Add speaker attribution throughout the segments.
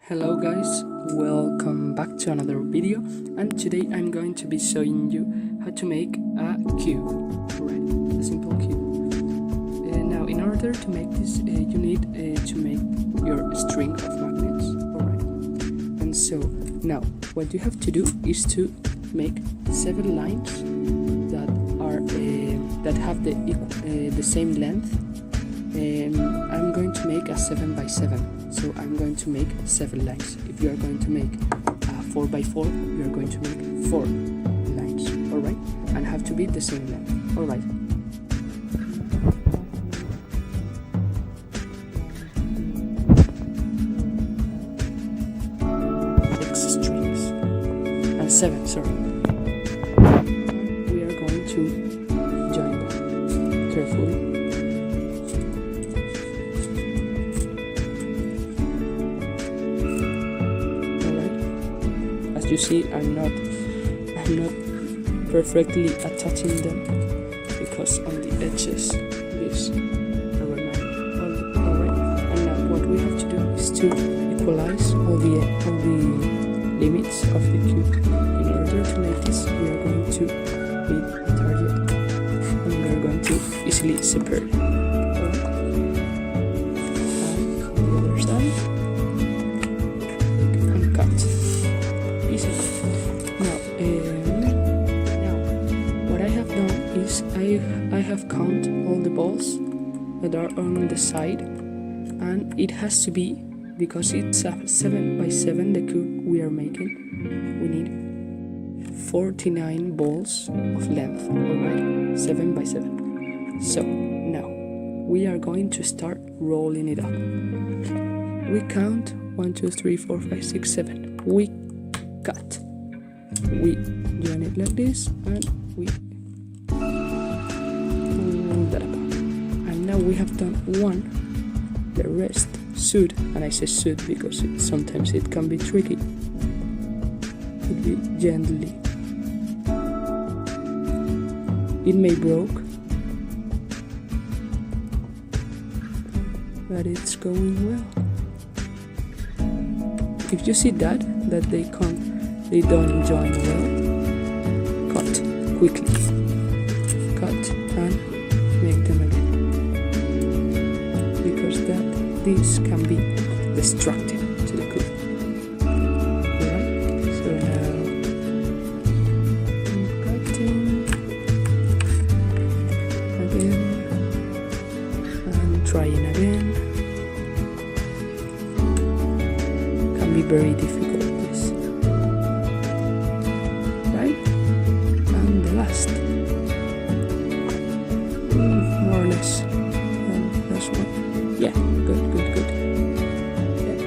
Speaker 1: Hello guys, welcome back to another video, and today I'm going to be showing you how to make a cube, right? A simple cube. Now in order to make this, you need to make your string of magnets, alright? And so now what you have to do is to make 7 lines that are that have the same length. I'm going to make a 7 by 7, so I'm going to make 7 lines. If you are going to make a 4 by 4, you are going to make 4 lines, alright? And have to be the same length, alright? X strings, and 7, sorry. We are going to join them carefully. You see, I'm not perfectly attaching them because on the edges this alright. And now what we have to do is to equalize all the limits of the cube. In order to make this, we are going to need a target, and we are going to easily separate it. And the other side, and cut. Now what I have done is I have counted all the balls that are on the side, and it has to be, because it's a 7 by 7 the cube we are making, we need 49 balls of length, alright? 7 by 7. So now we are going to start rolling it up. We count 1, 2, 3, 4, 5, 6, 7. We cut. We join it like this, and we pull that up. And now we have done one. The rest should, and I say should because sometimes it can be tricky, could be gently. It may break, but it's going well. If you see that they don't join well, cut quickly, cut and make them again, because this can be destructive to the cube. Alright, so now I'm cutting again and trying again. Can be very difficult. Last, more or less, and last one. Yeah, good. Yeah.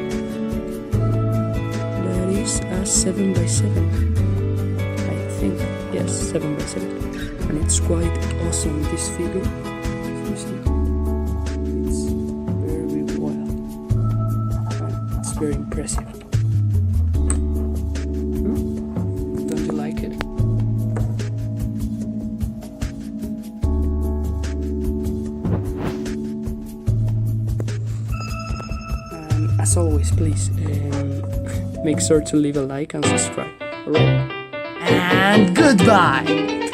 Speaker 1: That is a 7 by 7, I think. Yes, 7 by 7, and it's quite awesome. This figure, you see, it's very well, and it's very impressive. Don't you like it? As always, please make sure to leave a like and subscribe. Alright?
Speaker 2: And goodbye!